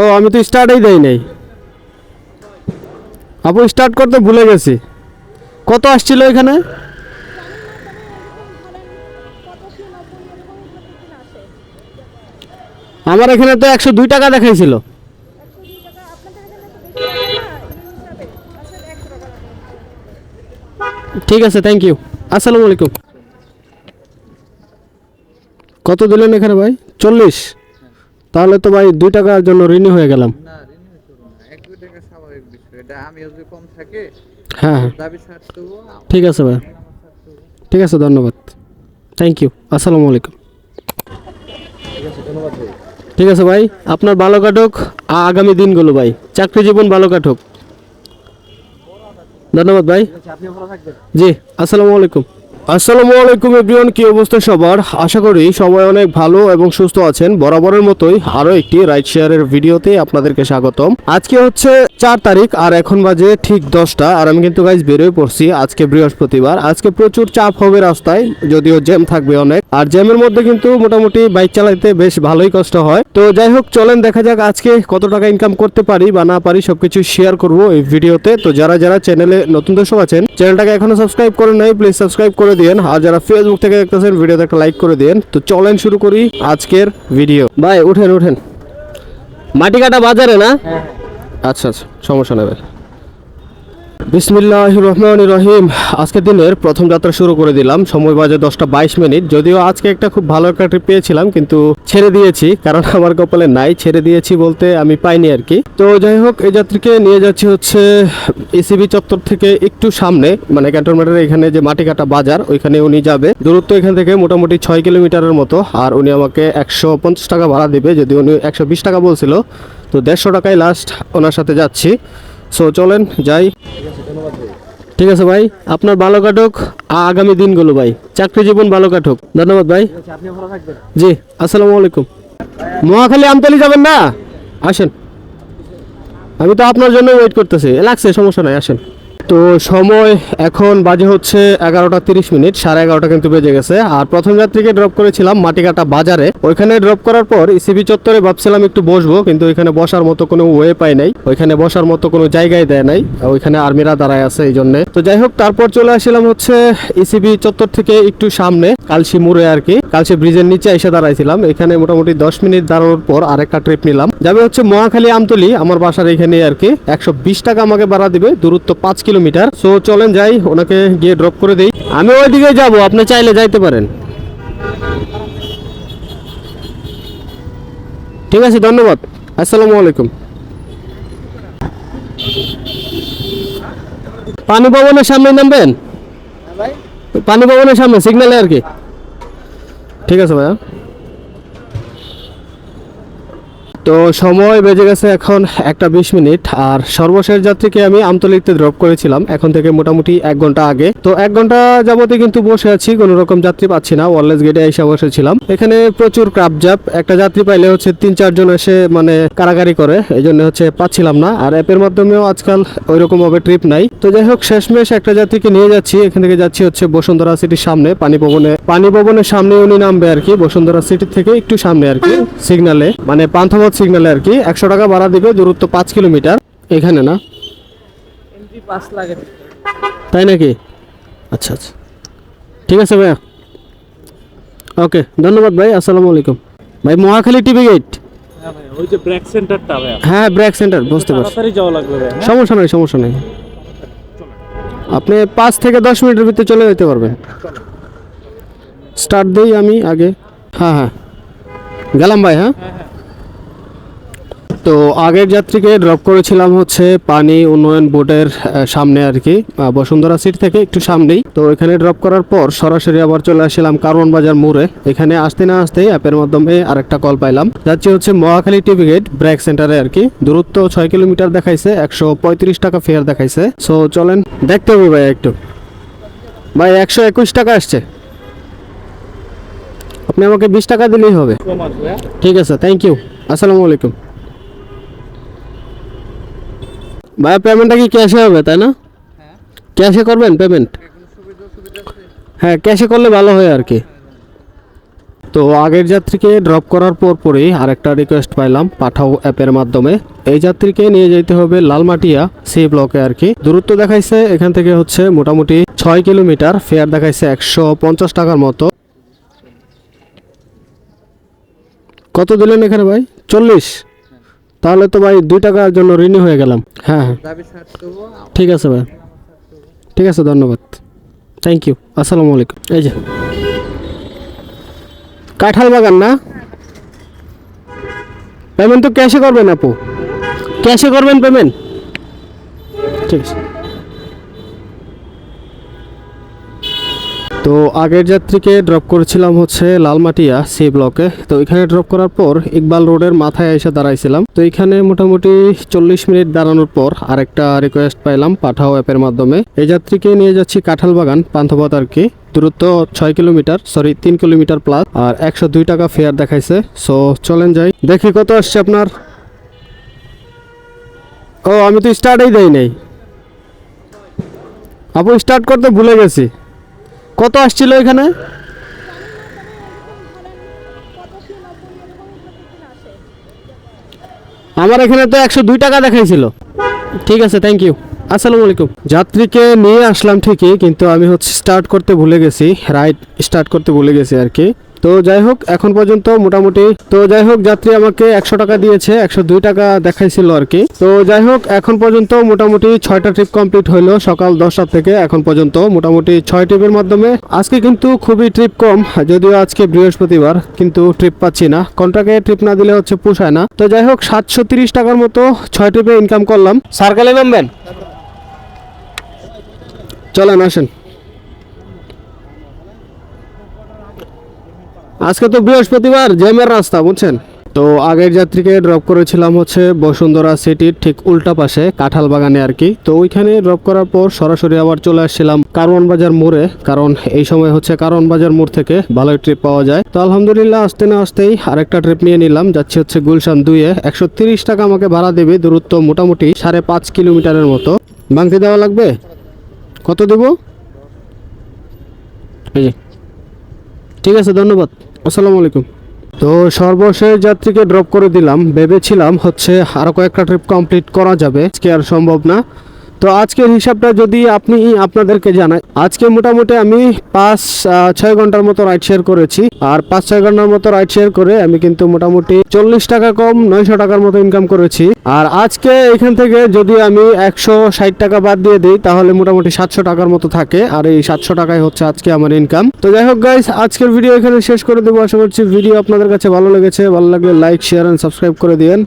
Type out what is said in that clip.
ও আমি তো স্টার্টই দেই নাই আপু, স্টার্ট করতে ভুলে গেছি। কত আসছিল এখানে? আমার এখানে তো 102 টাকা দেখাইছিল। ঠিক আছে, থ্যাংক ইউ। আসসালামু আলাইকুম। কত দিলেন এখানে ভাই? 40। তাহলে তো ভাই 2 টাকার জন্য ঋণী হয়ে গেলাম। না ঋণ হইতো না, 1-2 টাকা স্বাভাবিক বিষয়, এটা আমি যদি কম থাকে হ্যাঁ হ্যাঁ, দাবি ছাড়তে হবো। ঠিক আছে ভাই, ঠিক আছে, ধন্যবাদ, থ্যাংক ইউ। আসসালামু আলাইকুম। ঠিক আছে ভাই, আপনার ভালো কাটুক আগামী দিনগুলো ভাই, চাকরি জীবন ভালো কাটুক। ধন্যবাদ ভাই। জি, আসসালামু আলাইকুম। আসসালামু আলাইকুম এভরিওয়ান, কি অবস্থা সবার? আশা করি সবাই অনেক ভালো এবং সুস্থ আছেন। বরাবরের মতোই আরও একটি রাইড শেয়ারের ভিডিওতে আপনাদেরকে স্বাগতম। আজকে হচ্ছে 4 তারিখ আর এখন বাজে ঠিক 10টা, আর আমি কিন্তু গাইজ বেরোয় পড়ছি। আজকে বৃহস্পতিবার, আজকে প্রচুর চাপ হবে রাস্তায়, যদিও জ্যাম থাকবে অনেক, আর জ্যামের মধ্যে কিন্তু মোটামুটি বাইক চালাতে বেশ ভালোই কষ্ট হয়। তো যাই হোক, চলেন দেখা যাক আজকে কত টাকা ইনকাম করতে পারি বা না পারি, সবকিছু শেয়ার করব এই ভিডিওতে। তো যারা যারা চ্যানেলে নতুন দর্শক আছেন, চ্যানেলটাকে এখনো সাবস্ক্রাইব করেন নাই, প্লিজ সাবস্ক্রাইব করে দিন। আর যারা ফেসবুক থেকে দেখতেছেন, ভিডিওতে একটা লাইক করে দিন। তো চলেন শুরু করি আজকের ভিডিও। ভাই উঠেন উঠেন, মাটি কাটা বাজারে না? আচ্ছা আচ্ছা, সমস্যা নেই ভাই। বিসমিল্লাহির রহমানির রহিম। আজকের দিনের প্রথম যাত্রা শুরু করে দিলাম। সময় বাজে 10টা 22 মিনিট। যদিও আজকে একটা খুব ভালো একটা ট্রিপ পেয়েছিলাম, কিন্তু ছেড়ে দিয়েছি, কারণ আমার কপালে নাই। ছেড়ে দিয়েছি বলতে আমি পাইনি আর কি। তো যাই হোক, এই যাত্রীকে নিয়ে যাচ্ছি হচ্ছে ইসিবি চত্বর থেকে একটু সামনে, মানে ক্যান্টনমেন্টের এখানে যে মাটিকাটা বাজার, ওইখানে উনি যাবে। দূরত্ব এখান থেকে মোটামুটি 6 কিলোমিটারের মতো। আর উনি আমাকে 150 টাকা ভাড়া দিবে, যদি উনি 120 টাকা বলছিল। তো 150 টাকায় লাস্ট ওনার সাথে যাচ্ছি। সো চলেন যাই। ঠিক আছে ভাই, আপনার ভালো কাটুক আগামী দিনগুলো ভাই, চাকরি জীবন ভালো কাটুক। ধন্যবাদ ভাই। জি, আসসালামু আলাইকুম। মহাখালী আমতলি যাবেন না? আসেন, আমি তো আপনার জন্য ওয়েট করতেছি। লাগছে, সমস্যা নাই, আসেন। তো সময় এখন বাজে হচ্ছে 11টা 30 মিনিট, 11:30 কিন্তু বেজে গেছে। আর প্রথম যাত্রীকে ড্রপ করেছিলাম মাটিকাটা বাজারে। ওইখানে ড্রপ করার পর ইসিবি চত্বরে ভাবছিলাম একটু বসবো, কিন্তু ওইখানে বসার মতো কোনো ওয়ে পাই নাই, ওইখানে বসার মতো কোনো জায়গায় দেয় নাই, ওইখানে আর্মিরা দাঁড়ায় আছে এই জন্য। তো যাই হোক, তারপর চলে আসলাম হচ্ছে ইসিবি চত্বর থেকে একটু সামনে কালসি মোড়ে আর কি, কালসি ব্রিজের নিচে এসে দাঁড়াইছিলাম। এখানে মোটামুটি 10 মিনিট দাঁড়ানোর পর আরেকটা ট্রিপ নিলাম, যাবে হচ্ছে মহাখালী আমতলি, আমার বাসার এখানে আর কি। 120 টাকা আমাকে ভাড়া দিবে, দূরত্ব 5 কিলোমিটার। সো চলেন যাই, ওনাকে গিয়ে ড্রপ করে দেই। আমি ওইদিকে যাব, আপনি চাইলে যাইতে পারেন। ঠিক আছে, ধন্যবাদ, আসসালামু আলাইকুম। পানি ভবনের সামনে নামবেন, পানি ভবনের সামনে সিগন্যালে আর কি। ঠিক আছে ভাইয়া। তো সময় বেজে গেছে এখন 1টা 20 মিনিট। আর সর্বশেষ যাত্রীকে আমি আমতলিতে ড্রপ করেছিলাম এখন থেকে মোটামুটি 1 ঘন্টা আগে। তো 1 ঘন্টা যাবতে কিন্তু বসে আছি, কোনো রকম যাত্রী পাচ্ছি না। ওয়ারলেস গেটে এসে বসেছিলাম, এখানে প্রচুর ক্রাপজাপ। একটা যাত্রী পাইলে হচ্ছে 3-4 জন এসে মানে কারাগারি করে, এই জন্য হচ্ছে পাচ্ছিলাম না। আর অ্যাপের মাধ্যমেও আজকাল ওইরকম ভাবে ট্রিপ নাই। তো যাই হোক, শেষমেশ একটা যাত্রীকে নিয়ে যাচ্ছি। এখান থেকে যাচ্ছি হচ্ছে বসুন্ধরা সিটির সামনে, পানি ভবনের সামনে উনি নামবে আর কি, বসুন্ধরা সিটি থেকে একটু সামনে আর কি, সিগনালে মানে পান্থপথ সিগন্যালে আর কি। 100 টাকা ভাড়া দিবে, দূরত্ব 5 কিলোমিটার। এখানে না এন্ট্রি পাস লাগে, তাই নাকি? আচ্ছা আচ্ছা, ঠিক আছে ভাইয়া, ওকে, ধন্যবাদ ভাই, আসসালামু আলাইকুম। ভাই মহাখালী টিভি গেট, হ্যাঁ ভাই, ওই যে ব্রেক সেন্টারটা ভাই, হ্যাঁ ব্রেক সেন্টার, বুঝতে পারছি। তাড়াতাড়ি যাওয়া লাগবে ভাই। হ্যাঁ? সমস্যা নেই, সমস্যা নেই, আপনি 5 থেকে 10 মিনিটের ভিতরে চলে যেতে পারবেন। স্টার্ট দেই আমি আগে। হ্যাঁ হ্যাঁ, গেলাম ভাই। হ্যাঁ, তো আগের যাত্রীকে ড্রপ করেছিলাম হচ্ছে পানি উন্নয়ন বোর্ডের সামনে আর কি, বসুন্ধরা সিটি থেকে একটু সামনেই। তো এখানে ড্রপ করার পর সরাসরি আবার চলে আসলাম কারওয়ান বাজার মোড়ে। এখানে আসতে না আসতেই অ্যাপের মাধ্যমে আরেকটা কল পাইলাম, যাচ্ছি হচ্ছে মহাখালী টিভি গেট ব্রেক সেন্টারে আর কি। দূরত্ব 6 কিলোমিটার দেখাইছে, 135 টাকা ফেয়ার দেখাইছে। সো চলেন দেখতে হবে ভাই একটু। ভাই 121 টাকা আসছে, আপনি আমাকে 20 টাকা দিলেই হবে। ঠিক আছে, থ্যাংক ইউ, আসসালামু আলাইকুম। ভাই পেমেন্টটা কি ক্যাশে হবে তাই না? ক্যাশে করবেন পেমেন্ট? হ্যাঁ, ক্যাশে করলে ভালো হয় আর কি। তো আগের যাত্রীকে ড্রপ করার পরই আরেকটা রিকোয়েস্ট পাইলাম পাঠাও অ্যাপের মাধ্যমে। এই যাত্রীকে নিয়ে যেতে হবে লালমাটিয়া সি ব্লকে আর কি। দূরত্ব দেখাইছে এখান থেকে হচ্ছে মোটামুটি 6 কিলোমিটার, ফেয়ার দেখাইছে 150 টাকার মতো। কত দিলেন এখানে ভাই? 40। তাহলে তো ভাই 2 টাকার জন্য ঋণী হয়ে গেলাম। হ্যাঁ হ্যাঁ দাবি ছাড়তে হবো ঠিক আছে ভাই, ঠিক আছে, ধন্যবাদ, থ্যাংক ইউ, আসসালামু আলাইকুম। এই যে কাঁঠাল বাগান না? পেমেন্ট তো ক্যাশে করবেন আপু, ক্যাশে করবেন পেমেন্ট? ঠিক আছে। তো আগের যাত্রীকে ড্রপ করেছিলাম হচ্ছে লালমাটিয়া সি ব্লকে। তো এখানে ড্রপ করার পর ইকবাল রোডের মাথায় এসে দাঁড়াইছিলাম। তো এখানে মোটামুটি 40 মিনিট দাঁড়ানোর পর আরেকটা রিকোয়েস্ট পাইলাম পাঠাও অ্যাপের মাধ্যমে। এই যাত্রীকে নিয়ে যাচ্ছি কাঁঠাল বাগান পান্থপথ আর কি। দূরত্ব 6 কিলোমিটার, সরি 3 কিলোমিটার প্লাস, আর 102 টাকা ফেয়ার দেখাইছে। সো চলেন যাই, দেখি কত আসছে আপনার। ও আমি তো স্টার্টই দেই নাই আপু, স্টার্ট করতে ভুলে গেছি। কত আসছিল এখানে? আমার এখানে তো 102 টাকা দেখাইছিল। ঠিক আছে, থ্যাংক ইউ, আসসালামু আলাইকুম। যাত্রীকে নিয়ে আসলাম ঠিকই, কিন্তু আমি হচ্ছে স্টার্ট করতে ভুলে গেছি, রাইট স্টার্ট করতে ভুলে গেছি আর কি। তো যাই হোক এখন পর্যন্ত মোটামুটি, তো যাই হোক যাত্রী আমাকে 100 টাকা দিয়েছে, 102 টাকা দেখাইছিল আর কি। তো যাই হোক এখন পর্যন্ত মোটামুটি 6টা ট্রিপ কমপ্লিট হইলো সকাল 10টা থেকে এখন পর্যন্ত, মোটামুটি 6 ট্রিপের মাধ্যমে। আজকে কিন্তু খুবই ট্রিপ কম, যদিও আজকে বৃহস্পতিবার, কিন্তু ট্রিপ পাচ্ছি না। কন্ট্রাক্টে ট্রিপ না দিলে হচ্ছে পোষায় না। তো যাই হোক 730 টাকার মতো 6 ট্রিপে ইনকাম করলাম। সার্কেলে নামবেন, চলেন আসেন। আজকে তো বৃহস্পতিবার, জ্যামের রাস্তা বুঝছেন। তো আগের যাত্রীকে ড্রপ করেছিলাম হচ্ছে বসুন্ধরা সিটির ঠিক উল্টা পাশে কাঁঠাল বাগানে আর কি। তো ওইখানে ড্রপ করার পর সরাসরি আবার চলে আসছিলাম কারওয়ান বাজার মোড়ে, কারণ এই সময় হচ্ছে কারওয়ান বাজার মোড় থেকে ভালোই ট্রিপ পাওয়া যায়। তো আলহামদুলিল্লাহ আসতে না আসতেই আরেকটা ট্রিপ নিয়ে নিলাম, যাচ্ছি হচ্ছে গুলশান 2-এ। 130 টাকা আমাকে ভাড়া দেবে, দূরত্ব মোটামুটি 5.5 কিলোমিটারের মতো। ভাঙতি দেওয়া লাগবে? কত দেব? এই যে, ঠিক আছে, ধন্যবাদ, আসসালামু আলাইকুম। তো সর্বশেষ যাত্রীকে ড্রপ করে দিলাম, ভেবেছিলাম হচ্ছে আরও কয়েকটা ট্রিপ কমপ্লিট করা যাবে, আজকে আর সম্ভব না। তো আজকের হিসাবটা যদি আপনাদেরকে জানাই, আজকে মোটামুটি আমি 5-6 ঘন্টার মতো রাইড শেয়ার করেছি। আর 5-6 ঘন্টার মতো রাইড শেয়ার করে আমি কিন্তু মোটামুটি 40 টাকা কম 900 টাকার মতো ইনকাম করেছি। আর আজকে এখান থেকে যদি আমি 160 টাকা বাদ দিয়ে দিই তাহলে মোটামুটি 700 টাকার মতো থাকে। আর এই 700 টাকায় হচ্ছে আজকে আমার ইনকাম। তো যাই হোক গাইস, আজকের ভিডিও এখানে শেষ করে দেবো। আশা করছি ভিডিও আপনাদের কাছে ভালো লেগেছে। ভালো লাগলে লাইক, শেয়ার এন্ড সাবস্ক্রাইব করে দিয়েন।